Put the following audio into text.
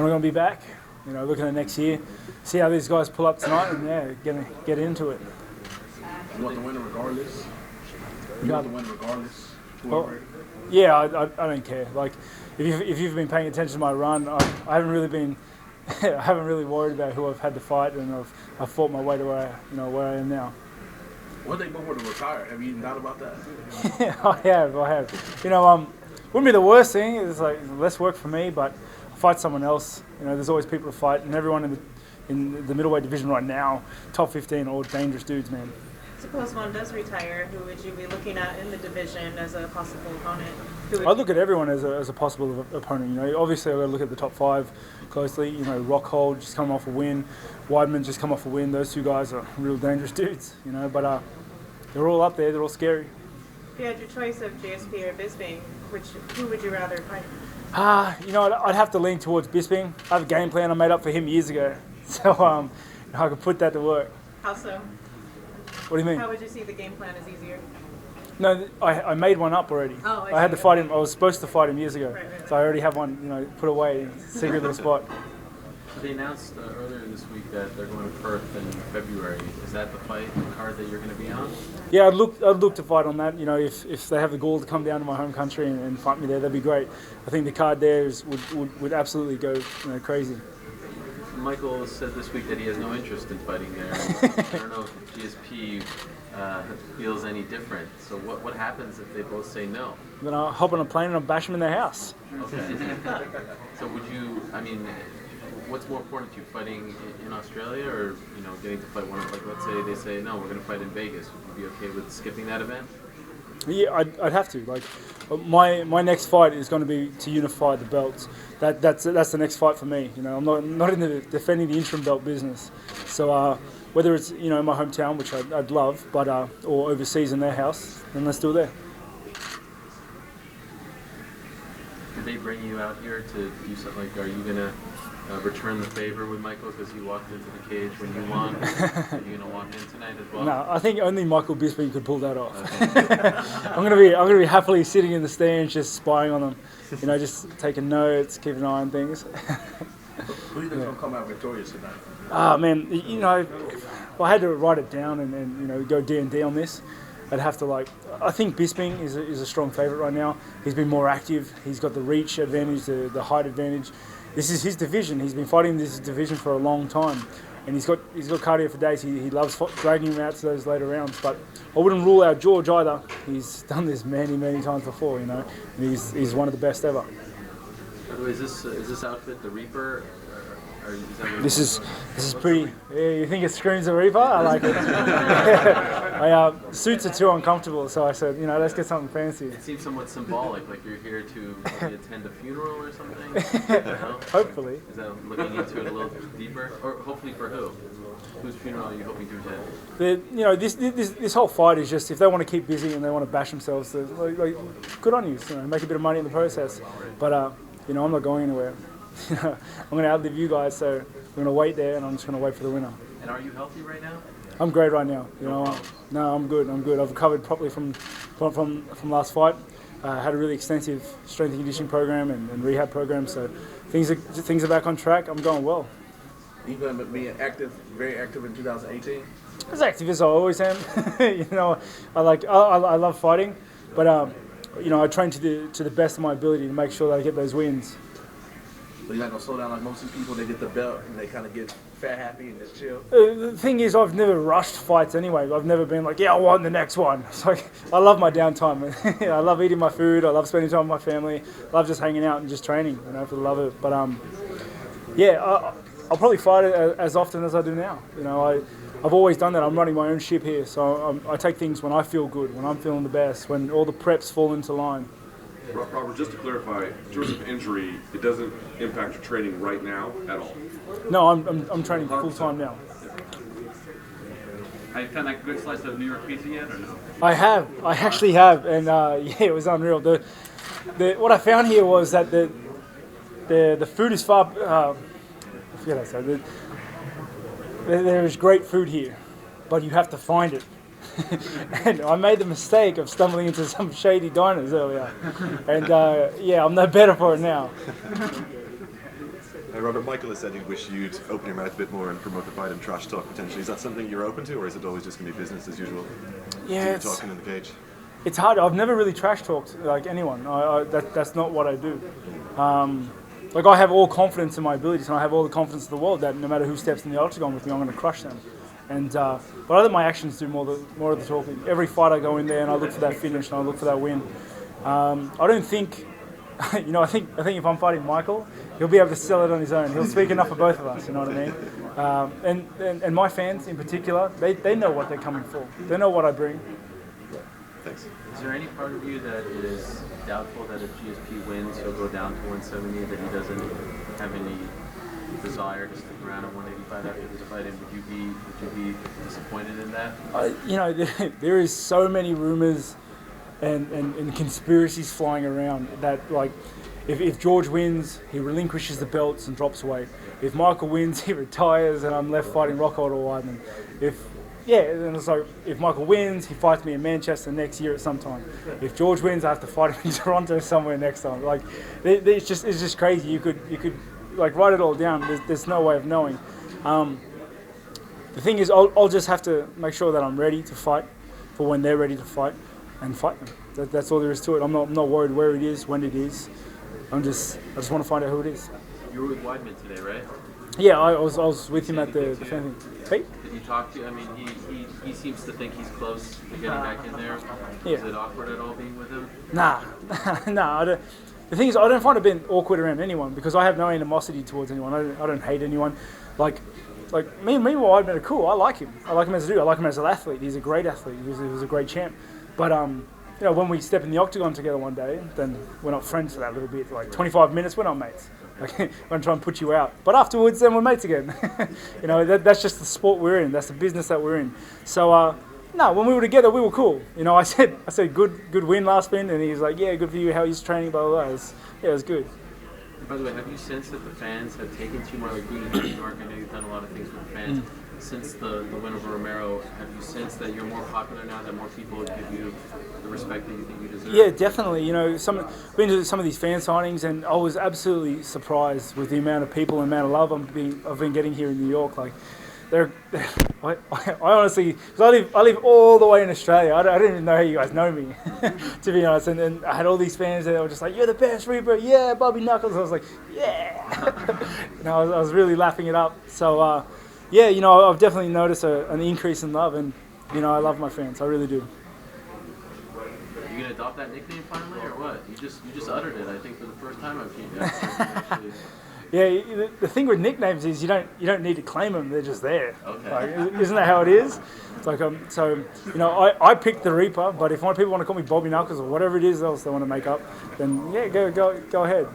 when I'm going to be back. Looking at next year, see how these guys pull up tonight, and gonna get into it. You want to win regardless. You want to win regardless. Well, yeah, I don't care. Like, if you've been paying attention to my run, I haven't really been. I haven't really worried about who I've had to fight, and I've fought my way to where I am now. What they both want to retire? Have you even thought about that? Yeah, I have. Wouldn't be the worst thing. It's like less work for me, but fight someone else. There's always people to fight, and everyone in the middleweight division right now, top 15, all dangerous dudes, man. Suppose one does retire, who would you be looking at in the division as a possible opponent? I look at everyone as a possible opponent. Obviously I got to look at the top 5 closely. Rockhold just come off a win, Weidman just come off a win. Those two guys are real dangerous dudes. But they're all up there. They're all scary. If you had your choice of GSP or Bisping, who would you rather fight? I'd have to lean towards Bisping. I have a game plan I made up for him years ago, so I could put that to work. How so? What do you mean? How would you see the game plan as easier? No, I made one up already. Oh, I had to fight him. I was supposed to fight him years ago, right. So I already have one, put away in a secret little spot. So they announced earlier this week that they're going to Perth in February. Is that the fight card that you're going to be on? Yeah, I'd look to fight on that. If they have the gall to come down to my home country and fight me there, that'd be great. I think the card there would absolutely go crazy. Michael said this week that he has no interest in fighting there. I don't know if GSP feels any different. So what happens if they both say no? Then I'll hop on a plane and I'll bash them in their house. Okay. So what's more important to you, fighting in Australia or getting to fight one? Like, let's say they say no, we're going to fight in Vegas. Would you be okay with skipping that event? Yeah, I'd have to. Like, my next fight is going to be to unify the belts. That's the next fight for me. I'm not in the defending the interim belt business. So whether it's in my hometown, which I'd love, but or overseas in their house, then let's do it there. Did they bring you out here to do something? Like, are you gonna return the favor with Michael because he walked into the cage when you won? Are you gonna walk in tonight as well? No, I think only Michael Bisping could pull that off. Okay. I'm gonna be happily sitting in the stands, just spying on them. Just taking notes, keeping an eye on things. Who do you think will come out victorious tonight? Man, if I had to write it down and go D&D on this, I'd have to I think Bisping is a strong favourite right now. He's been more active. He's got the reach advantage, the height advantage. This is his division. He's been fighting this division for a long time, and he's got cardio for days. He loves dragging him out to those later rounds. But I wouldn't rule out George either. He's done this many times before, and he's one of the best ever. By the way, is this outfit the Reaper? Or is that This is pretty. Yeah, you think it screams a Reaper? I like it. Suits are too uncomfortable, so I said, let's get something fancy. It seems somewhat symbolic, like you're here to maybe attend a funeral or something. Hopefully. Is that looking into it a little deeper, or hopefully for who? Whose funeral are you hoping to attend? This whole fight is just if they want to keep busy and they want to bash themselves, good on you. Make a bit of money in the process. But I'm not going anywhere. I'm going to outlive you guys, so we're going to wait there, and I'm just going to wait for the winner. And are you healthy right now? I'm great right now. No, I'm good. I've recovered properly from last fight. Had a really extensive strength and conditioning program and rehab program, so things are back on track. I'm going well. You're going to be very active in 2018? As active as I always am. I love fighting, but I train to the best of my ability to make sure that I get those wins. So you're not going to slow down like most of these people? They get the belt and they kind of get fat happy and just chill? The thing is, I've never rushed fights anyway. I've never been like, I want the next one. It's like, I love my downtime. I love eating my food. I love spending time with my family. I love just hanging out and just training, for the love of it. But I'll probably fight it as often as I do now. I've always done that. I'm running my own ship here, so I take things when I feel good, when I'm feeling the best, when all the preps fall into line. Robert, just to clarify, in terms of injury, it doesn't impact your training right now at all? No, I'm training full time now. Have you found that good slice of New York pizza yet, or no? I actually have, and it was unreal. What I found here was that the food is far. I forget how to say it. There is great food here, but you have to find it. And I made the mistake of stumbling into some shady diners earlier, and I'm no better for it now. Robert, Michael has said he'd wish you'd open your mouth a bit more and promote the fight and trash talk potentially. Is that something you're open to, or is it always just going to be business as usual? Yeah, Talking in the cage. it's hard. I've never really trash talked like anyone. That's not what I do. Like I have all confidence in my abilities, and I have all the confidence in the world that no matter who steps in the octagon with me, I'm going to crush them. And but I let my actions do more of the talking. Every fight I go in there and I look for that finish and I look for that win. I don't think, I think if I'm fighting Michael, he'll be able to sell it on his own. He'll speak enough for both of us. You know what I mean? And my fans in particular, they know what they're coming for. They know what I bring. Thanks. Is there any part of you that is doubtful that if GSP wins, he'll go down to 170, that he doesn't have any desire to stick around at 185 after this fight? And would you be disappointed in that? There is so many rumors and conspiracies flying around that, like, if George wins, he relinquishes the belts and drops weight. If Michael wins, he retires and I'm left fighting Rockhold or Weidman. And it's like, if Michael wins, he fights me in Manchester next year at some time. If George wins, I have to fight him in Toronto somewhere next time. Like, it's just crazy. You could like write it all down. There's no way of knowing. The thing is, I'll just have to make sure that I'm ready to fight for when they're ready to fight, and fight them. That's all there is to it. I'm not worried where it is, when it is. I just want to find out who it is. You were with Weidman today, right? Yeah, I was with him at the thing. Hey? Did you talk to? I mean, he seems to think he's close to getting back in there. Yeah. Is it awkward at all being with him? Nah, I don't. The thing is, I don't find it being awkward around anyone because I have no animosity towards anyone. I don't hate anyone. Like me and Weidman are cool. I like him. I like him as a dude. I like him as an athlete. He's a great athlete. He was a great champ. But when we step in the octagon together one day, then we're not friends for that little bit. Like 25 minutes, we're not mates. Like, I'm going to try and put you out. But afterwards, then we're mates again. That's just the sport we're in. That's the business that we're in. So, no, when we were together, we were cool. I said good win last spin, and he's like, yeah, good for you. How he's training, blah, blah, blah. It was good. By the way, have you sensed that the fans have taken to you more, like being in New York? I know you've done a lot of things with the fans. Since the win over Romero, have you sensed that you're more popular now, that more people give you the respect that you think you deserve? Yeah, definitely. I've been to some of these fan signings, and I was absolutely surprised with the amount of people and amount of love I've been getting here in New York. Like, I honestly, because I live all the way in Australia. I don't even know how you guys know me, to be honest. And then I had all these fans that were just like, "You're the best, Reaper." Yeah, Bobby Knuckles. I was like, "Yeah." I was really laughing it up. So, I've definitely noticed an increase in love, and I love my fans. I really do. Are you gonna adopt that nickname finally, or what? You just uttered it, I think, for the first time I've seen you. Yeah, the thing with nicknames is you don't need to claim them; they're just there. Okay. Like, isn't that how it is? It's like I picked the Reaper, but if people want to call me Bobby Knuckles or whatever it is else they want to make up, then yeah, go ahead.